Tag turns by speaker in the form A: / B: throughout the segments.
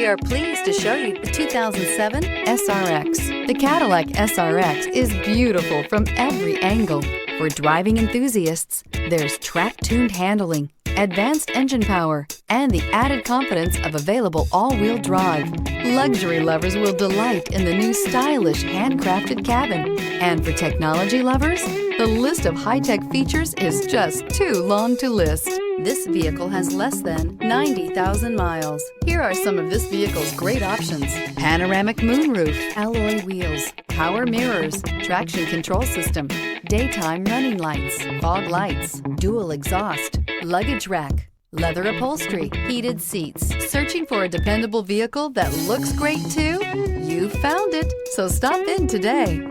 A: We are pleased to show you the 2007 SRX. The Cadillac SRX is beautiful from every angle. For driving enthusiasts, there's track-tuned handling, advanced engine power, and the added confidence of available all-wheel drive. Luxury lovers will delight in the new stylish handcrafted cabin. And for technology lovers, the list of high-tech features is just too long to list. This vehicle has less than 90,000 miles. Here are some of this vehicle's great options: panoramic moonroof, alloy wheels, power mirrors, traction control system, daytime running lights, fog lights, dual exhaust, luggage rack, leather upholstery, heated seats. Searching for a dependable vehicle that looks great too? You found it, so stop in today.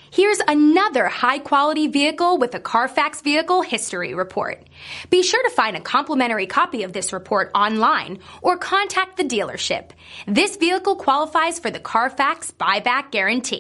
B: Here's another high-quality vehicle with a Carfax Vehicle History Report. Be sure to find a complimentary copy of this report online or contact the dealership. This vehicle qualifies for the Carfax Buyback Guarantee.